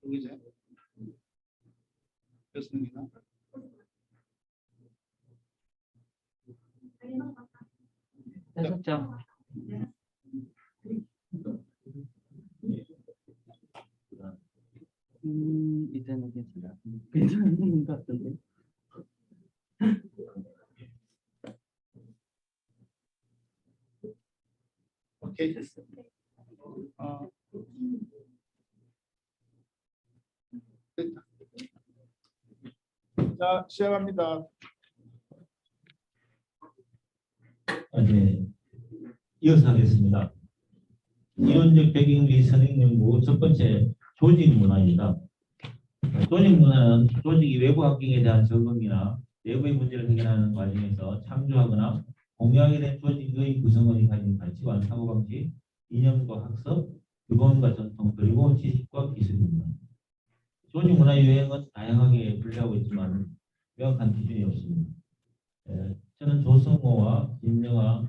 여기죠. 됐습니다. 됐었죠? 이제는 괜찮은 것 같은데. 오케이 됐어. 됐다. 자, 시작합니다. 네, 이어서 하겠습니다. 이론적 배경 리서닝 연구 첫 번째 조직 문화입니다. 조직 문화는 조직이 외부 환경에 대한 적응이나 내부의 문제를 해결하는 과정에서 창조하거나 공유하게 된 조직의 구성원이 가진 가치관, 사고방식, 이념과 학습, 규범과 전통, 그리고 지식과 기술입니다. 조직 문화 유행은 다양하게 분류하고 있지만 명확한 기준이 없습니다. 저는 조성모와 김명아는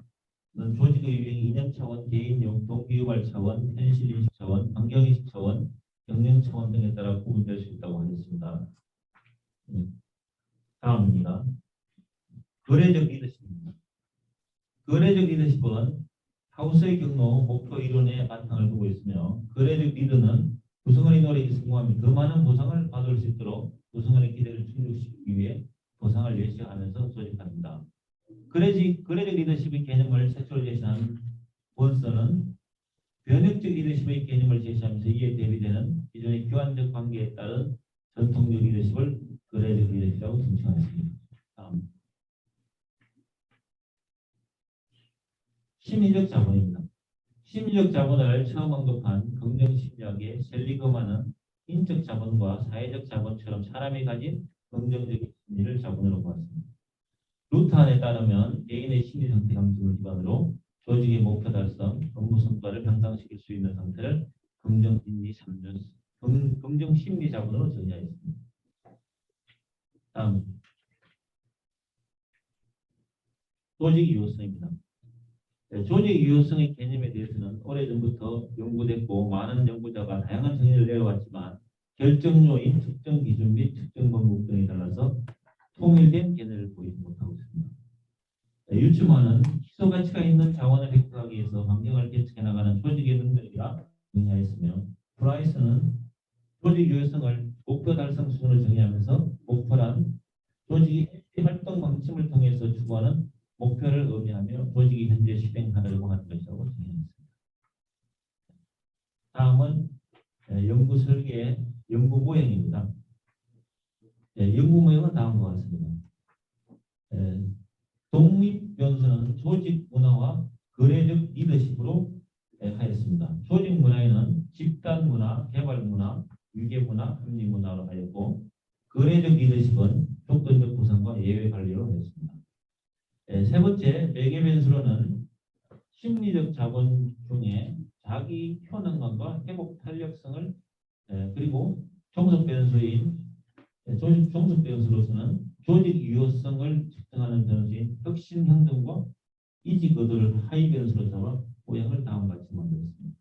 조직의 유행 이념 차원, 개인용, 동기유발 차원, 현실인식 차원, 환경인식 차원, 경영 차원 등에 따라 구분될 수 있다고 하겠습니다. 다음입니다. 거래적 리더십입니다. 거래적 리더십은 하우스의 경로, 목표 이론에 바탕을 두고 있으며, 거래적 리더는 구성원의 노력이 성공하면 더 많은 보상을 받을 수 있도록 구성원의 기대를 충족시키기 위해 보상을 예시하면서 조직합니다. 거래적 리더십의 개념을 최초로 제시한 본서는 변혁적 리더십의 개념을 제시하면서 이에 대비되는 기존의 교환적 관계에 따른 전통적 리더십을 거래적 리더십이라고 등칭하였습니다. 다음. 심리적 자본입니다. 심리적 자본을 처음 언급한 긍정심리학의 셀리그만은 인적 자본과 사회적 자본처럼 사람이 가진 긍정적인 심리를 자본으로 보았습니다. 루트안에 따르면 개인의 심리 상태 감정을 기반으로 조직의 목표 달성, 업무 성과를 향상시킬 수 있는 상태를 긍정심리 자본으로 정의하였습니다. 다음, 조직 유효성입니다. 조직 유효성의 개념에 대해서는 오래전부터 연구됐고 많은 연구자가 다양한 정의를 내려왔지만 결정요인, 특정 기준 및 특정 방법 등에 달라서 통일된 개념을 보이지 못하고 있습니다. 유추만은 희소 가치가 있는 자원을 획득하기 위해서 환경을 개척해 나가는 조직의 능력이라 정의하였으며, 프라이스는 조직 유효성을 목표 달성 수준으로 정의하면서 목표란 조직이 활동 방침을 통해서 추구하는 목표를 의미하며 조직이 현재 실행하려고 하는 것이라고 정의했습니다. 다음은 연구 설계, 연구 모형입니다. 연구 모형은 다음과 같습니다. 독립 변수는 조직 문화와 거래적 리더십으로 하였습니다. 조직 문화에는 집단 문화, 개발 문화, 위계 문화, 합리 문화로 하였고, 거래적 리더십은 조건적 보상과 예외 관리로 하였습니다. 세 번째, 매개 변수로는 심리적 자본 중에 자기 효능감과 회복 탄력성을 그리고 종속 변수인 종속 변수로서는 조직 유효성을 측정하는 변수인 혁신 행동과 이직 의도를 하위 변수로 잡아 모형을 다음과 같이 만들었습니다.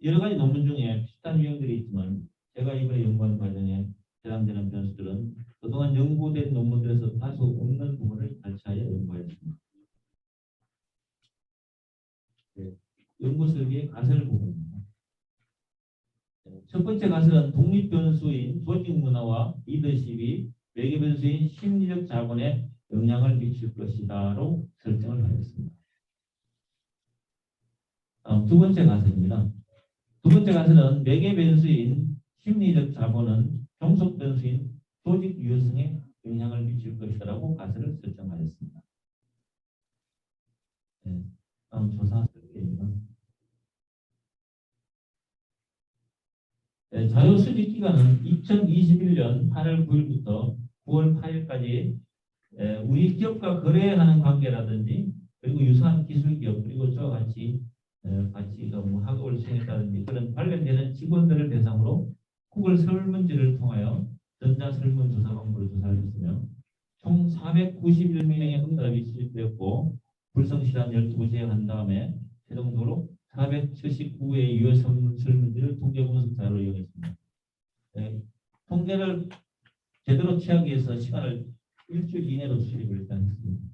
여러 가지 논문 중에 비슷한 유형들이 있지만 제가 이번에 연구한 과정에 해당되는 변수들은 그동안 연구된 논문들에서 다소 없는 부분을 발췌하여 연구하였습니다. 연구 설계의 가설 부분입니다. 첫 번째 가설은 독립 변수인 조직 문화와 리더십이 매개 변수인 심리적 자본에 영향을 미칠 것이다로 설정을 하였습니다. 다음 두 번째 가설입니다. 두 번째 가설은 매개 변수인 심리적 자본은 종속 변수인 조직 유효성에 영향을 미칠 것이라고 가설을 설정하였습니다. 다음 조사 설계입니다. 자료 수집 기간은 2021년 8월 9일부터 9월 8일까지 우리 기업과 거래하는 관계라든지 그리고 유사한 기술 기업 그리고 저와 같이 학업을 수행했다든지 그런 관련되는 직원들을 대상으로 구글 설문지를 통하여 전자설문조사 방법으로 조사를 했으며 총 491명의 응답이 수집되었고 불성실한 12곳에 한 다음에 최종적으로 479의 유효 설문지를 통계 분석 자료로 이용했습니다. 네, 통계를 제대로 취하기 위해서 시간을 일주일 이내로 수립을 일단 했습니다.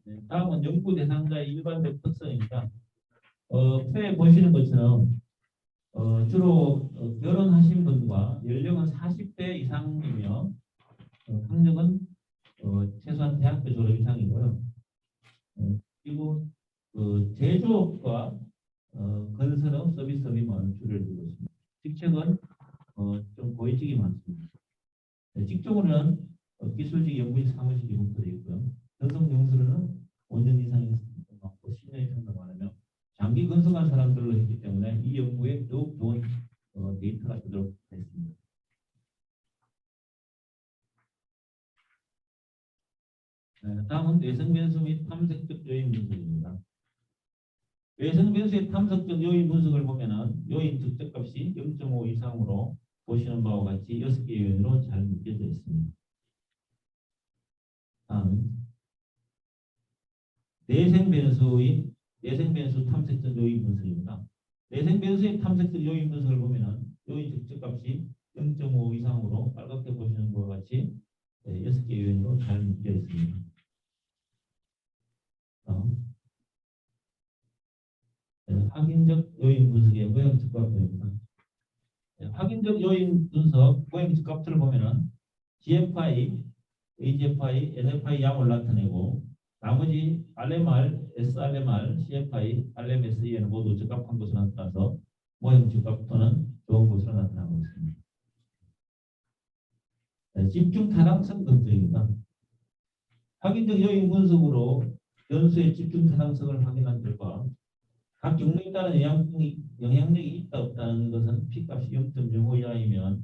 네, 다음은 연구 대상자의 일반적 특성입니다. 표에 보시는 것처럼 주로 결혼하신 분과 연령은 40대 이상이며 학력은 최소한 대학교 졸업 이상이고요. 그리고 제조업과 건설업, 서비스업이 주를 두고 있습니다. 직책은 좀 고위직이 많습니다. 네, 직종으로는 기술직, 연구직, 사무직이 분포되어 있고요. 전속 연수로는 5년 이상의 많고 10년 이상도 많으며 장기 건설한 사람들로 했기 때문에 이 연구에 더욱 좋은 데이터가 되도록 했습니다. 네, 다음은 외성 변수 및 탐색적 요인 분석입니다. 외성 변수의 탐색적 요인 분석을 보면은 요인 적적값이 0.5 이상으로 보시는 바와 같이 6개 요인으로 잘 묶여져 있습니다. 다음 내생 변수 탐색적 요인 분석입니다. 내생 변수의 탐색적 요인 분석을 보면은 요인 적적값이 0.5 이상으로 빨갛게 보시는 바와 같이 6개 요인으로 잘 묶여 있습니다. 확인적 요인 분석의 모형적 값들입니다. 확인적 요인 분석 모형적 값들을 보면은 GFI, AGFI, NFI 양을 나타내고 나머지 RMR, SRMR, CFI, RMSE는 모두 적합한 것으로 나타나서 모형적 값 또는 좋은 것으로 나타나고 있습니다. 집중 타당성 검증입니다. 확인적 요인 분석으로 변수의 집중 타당성을 확인한 결과 각 경로에 따른 영향력이 있다 없다는 것은 P값이 0.05 이하이면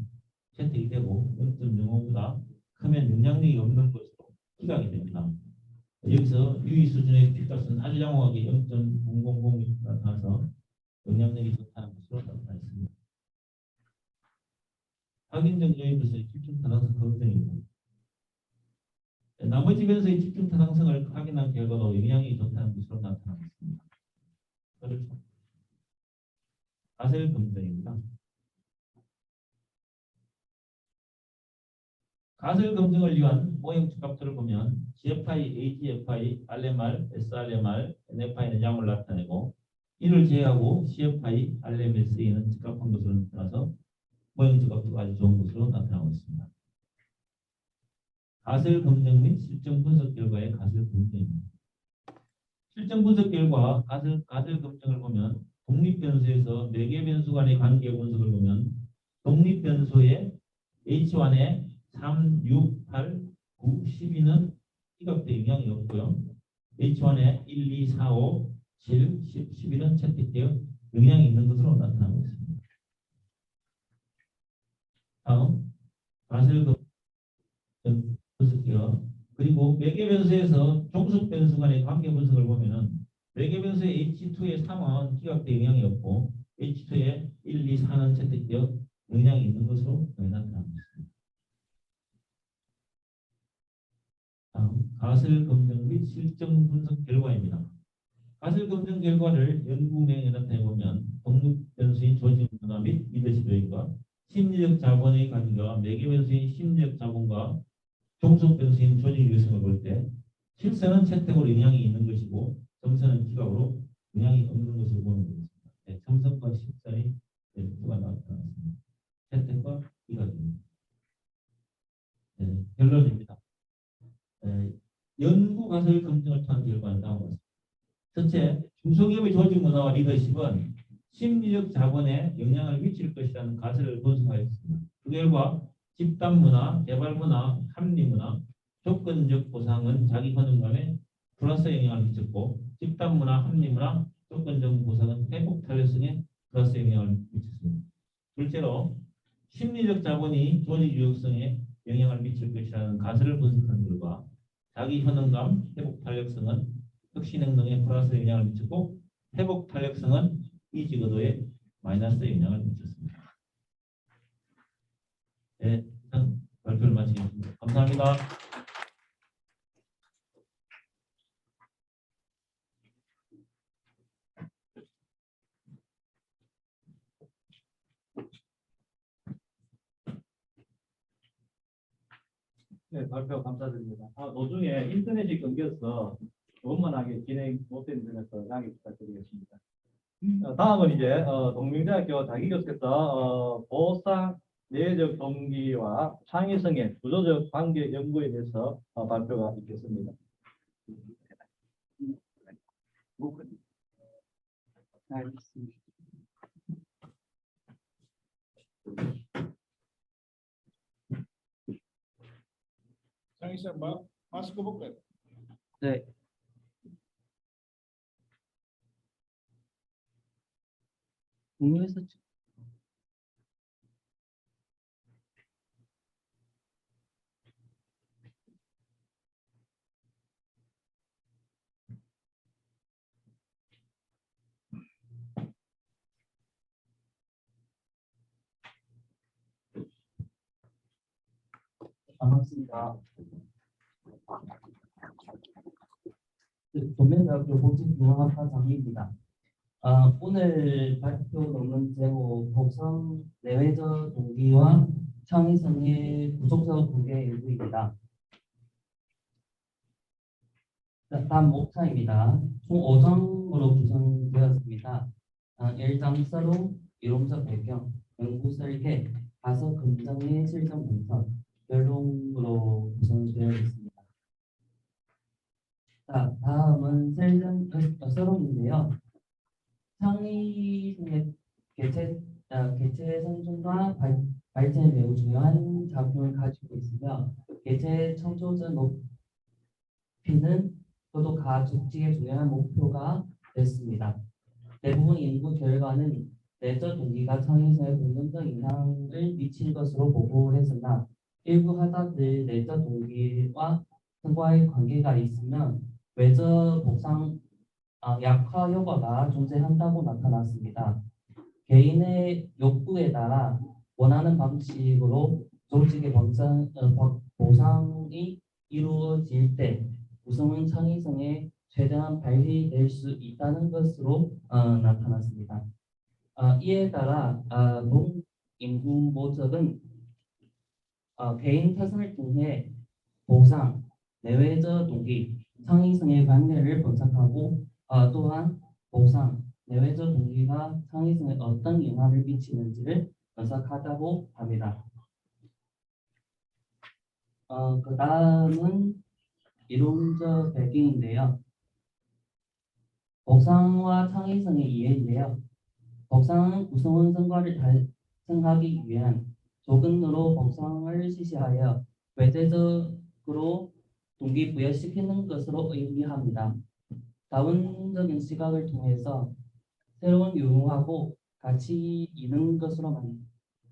채택이 되고 0.05보다 크면 영향력이 없는 것으로 기각이 됩니다. 여기서 유의 수준의 P값은 아주 양호하게 0.000 나타나서 영향력이 좋다는 것으로 나타나 있습니다. 확인적 요인 분석의 집중 타당성 검증입니다. 나머지 변수의 집중 타당성을 확인한 결과도 영향이 좋다는 것으로 나타나고 있습니다. 그렇죠. 가설 검증입니다. 가설 검증을 위한 모형적 값들을 보면 GFI, AGFI, RMR, SRMR, NFI는 양을 나타내고 이를 제외하고 CFI, RMSE는 적합한 것으로 나타나서 모형적 값도 아주 좋은 것으로 나타나고 있습니다. 가설 검증 및 실정 분석 결과의 가설 검증입니다. 실정 분석 결과 가설 검증을 보면 독립 변수에서 4개 변수 간의 관계 분석을 보면 독립 변수의 H1에 3, 6, 8, 9, 12는 희각돼 영향이 없고요. H1에 1, 2, 4, 5, 7, 10, 11은 채택되어 영향이 있는 것으로 나타나고 있습니다. 다음 가설 검증 분석이요. 그리고 매개 변수에서 종속 변수 간의 관계 분석을 보면은 매개 변수의 H2의 3은 기각돼 영향이 없고 H2의 1, 2, 4는 채택되어 영향이 있는 것으로 나타나고 있습니다. 다음 가설 검증 및 실정 분석 결과입니다. 가설 검증 결과를 연구명에 나타내 보면 독립 변수인 조직 문화 및 리더십 요인과 심리적 자본의 관계와 매개 변수인 심리적 자본과 종속 변수인 조직 유효성을 볼 때 실선은 채택으로 영향이 있는 것이고 점선은 기각으로 영향이 없는 것으로 보는 것입니다. 네, 점선과 실선이 두가 나타났습니다. 채택과 기각입니다. 네, 결론입니다. 연구 가설 검증을 통한 결과는 다음과 같습니다. 첫째, 중소기업의 조직 문화와 리더십은 심리적 자본에 영향을 미칠 것이라는 가설을 분석하였습니다. 그 결과 집단 문화, 개발 문화, 합리 문화, 조건적 보상은 자기 효능감에 플러스 영향을 미쳤고 집단 문화, 합리 문화, 조건적 보상은 회복 탄력성에 플러스 영향을 미쳤습니다. 둘째로 심리적 자본이 조직 유효성에 영향을 미칠 것이라는 가설을 분석한 결과 자기 효능감, 회복 탄력성은 혁신 행동에 플러스 영향을 미쳤고 회복 탄력성은 이직 의도에 마이너스 영향을 미쳤습니다. 네, 이상 발표를 마치겠습니다. 감사합니다. 네, 발표 감사드립니다. 도중에 인터넷이 끊겨서 원만하게 진행 못된 점에서 양해 부탁드리겠습니다. 다음은 이제 동명대학교 자기교수께서 보상 내적 동기와 창의성의 구조적 관계 연구에 대해서 발표가 있겠습니다. 알겠습니다. 장희선 마스크 볼까요? 네. 공유해서 반갑습니다. 동명대학교 복지균형학과 장희입니다. 오늘 발표 논문 제목 복상 내외적 동기와 창의성의 구조적 관계 연구입니다. 다음 목차입니다. 총 5장으로 구성되었습니다. 1장 서로, 이론적 배경, 연구 설계, 가설 검증의 실전 분석, 결론으로 구성되어 있습니다. 자, 다음은 서론인데요. 창의성의 개체 생존과 발전에 매우 중요한 작용을 가지고 있으며 개체 창조적 높이는 저도 가족지의 중요한 목표가 됐습니다. 대부분 연구 결과는 내적 동기가 창의성에 긍정적 영향을 미칠 것으로 보고했으나 일부 학자들 내적 동기와 성과의 관계가 있으면 외적 복상 약화 효과가 존재한다고 나타났습니다. 개인의 욕구에 따라 원하는 방식으로 조직의 보상이 이루어질 때 구성은 창의성에 최대한 발휘될 수 있다는 것으로 나타났습니다. 이에 따라 본 연구 모적은 개인 특성을 통해 보상, 내외적 동기, 창의성의 관계를 분석하고 또한 보상, 내외적 동기가 창의성에 어떤 영향을 미치는지를 분석하자고 합니다. 그 다음은 이론적 배경인데요. 복상과 창의성의 이해인데요. 복상은 구성원 성과를 달성하기 위한 조건으로 복상을 실시하여 외재적으로 동기부여시키는 것으로 의미합니다. 다원적인 시각을 통해서 새로운 유용하고 가치 있는 것으로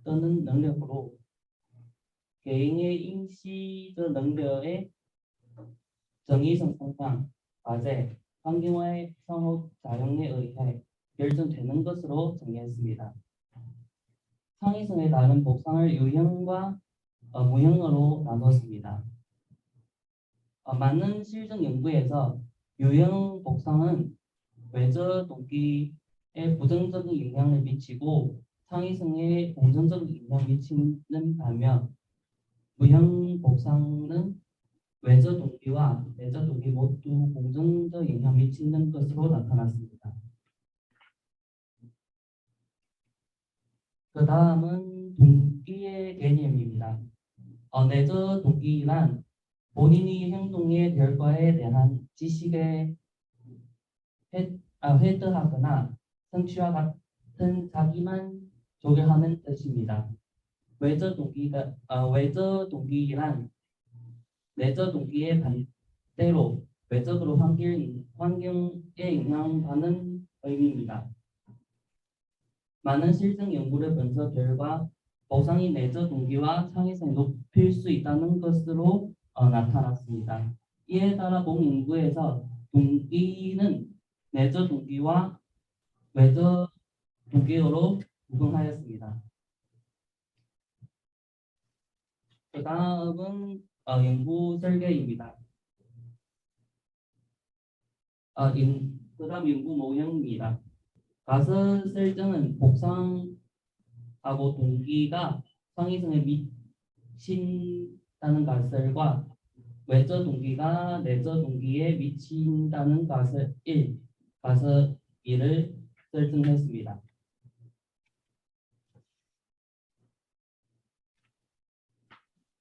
만드는 능력으로 개인의 인시적 능력의 정의성 성장, 과제, 환경와의 상호 작용에 의해 결정되는 것으로 정의했습니다. 창의성에 따른 복상을 유형과 무형으로 나눴습니다. 많은 실증 연구에서 유형 복상은 외적 동기에 부정적인 영향을 미치고 창의성에 긍정적인 영향을 미치는 반면 무형 복상은 외적 동기와 내적 동기 모두 긍정적 영향을 미치는 것으로 나타났습니다. 그 다음은 동기의 개념입니다. 내적 동기란 본인이 행동의 결과에 대한 지식에 회드하거나 성취와 같은 자기만 조결하는 뜻입니다. 외적 동기란 내적 동기의 반대로 외적으로 환경에 영향받는 의미입니다. 많은 실증 연구를 분석 결과 보상이 내적 동기와 창의성을 높일 수 있다는 것으로 나타났습니다. 이에 따라 본 연구에서 동기는 내적 동기와 외적 동기로 구분하였습니다. 그 다음은 연구 설계입니다. 그 다음 연구 모형입니다. 가설 설정은 복상하고 동기가 창의성에 미친다는 미친다는 가설과 외적 동기가 내적 동기에 미친다는 가설 1, 가설 2를 설정했습니다.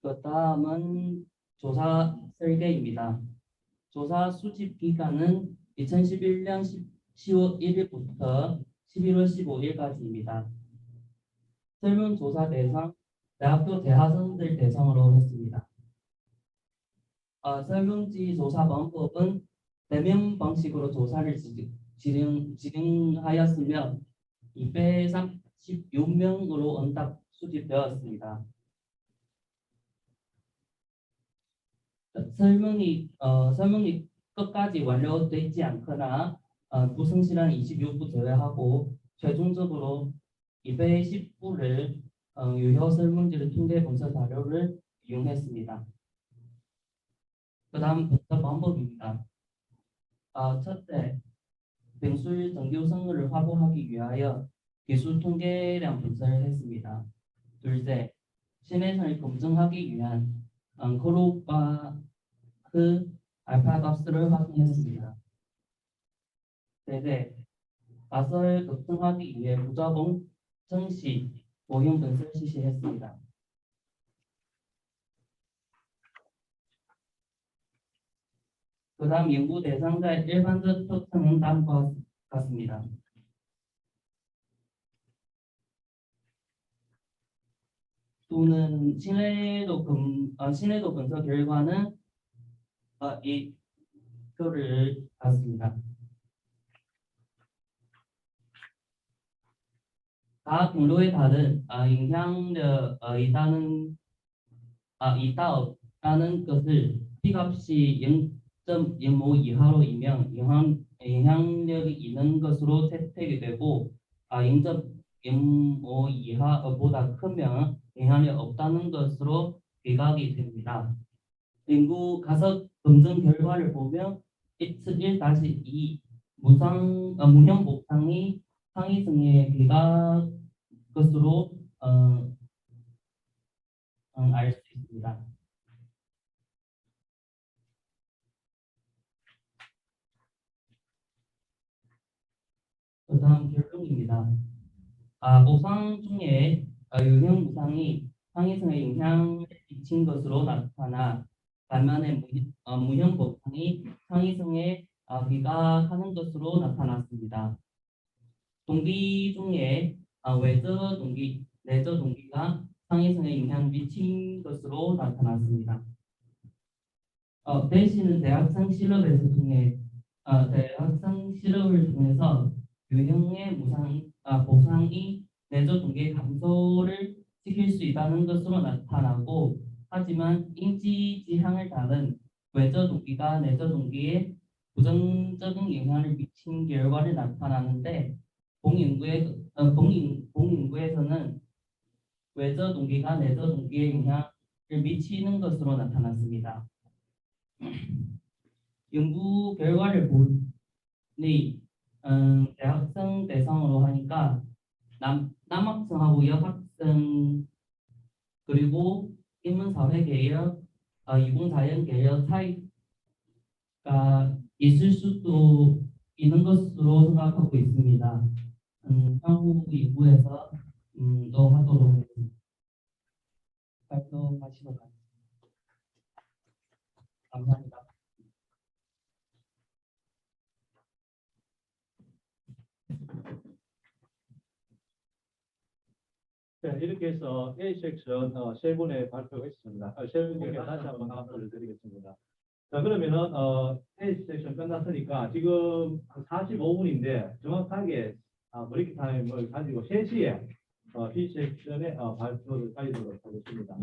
그 다음은 조사 설계입니다. 조사 수집 기간은 2011년 10월 1일부터 11월 15일까지입니다. 설문조사 대상, 대학교 대학생들 대상으로 했습니다. 설문지 조사 방법은 대면 방식으로 조사를 진행하였으며 236명으로 응답 수집되었습니다. 설문이 끝까지 완료되지 않거나 불성실한 26부 제외하고 최종적으로 210부를 유효 설문지를 통계 분석 자료를 이용했습니다. 그 다음 분석 방법입니다. 첫째, 병술 정규 성능을 확보하기 위하여 기술 통계량 분석을 했습니다. 둘째, 신해성을 검증하기 위한 앙코르바흐 알파 값을 확인했습니다. 셋째, 가설 급증하기 위해 부자봉 정시 모형 분석 실시했습니다. 그 다음 연구 대상자의 일반적 특성은 다음과 같습니다. 또는 신뢰도 분석 결과는 이 표를 받습니다. 각 경로에 따른 영향력이 있다는 것을 P값이 0.05 이하로이면 영향력이 있는 것으로 채택이 되고 0.05 이하보다 크면 영향력이 없다는 것으로 기각이 됩니다. 연구 가설 검증 결과를 보면 X1-2 무형 복상이 상위층의 기각 것으로 알 수 있습니다. 그 다음 결론입니다. 보상 중에 유형 무상이 상위층에 영향을 미친 것으로 나타나 반면에 무형 복상이 상위층에 기각하는 것으로 나타났습니다. 동기 중에 외적 동기, 내적 동기가 상위층에 영향을 미친 것으로 나타났습니다. 대신은 대학생 실험을 통해서 유형의 보상이 내적 동기의 감소를 시킬 수 있다는 것으로 나타나고, 하지만 인지 지향을 따른 외적 동기가 내적 동기에 부정적인 영향을 미친 결과를 나타나는데, 본연구에서는 외적 동기가 내적 동기에 영향을 미치는 것으로 나타났습니다. 연구 결과를 보니 대학생 대상으로 하니까 남학생하고 여학생 그리고 인문사회 계열, 이공자연 계열 차이가 있을 수도 있는 것으로 생각하고 있습니다. 향후 연구에서 또 하도록 하겠습니다. 발표하시도록 하겠습니다. 감사합니다. 네, 이렇게 해서 A 섹션 세 분의 발표가 있습니다. 세 분께 다시 한번 감사를 드리겠습니다. 자, 그러면은 A 섹션 끝났으니까 지금 45분인데 정확하게 브레이크 타임을 가지고 3시에 B 섹션의 발표를 가지도록 하겠습니다.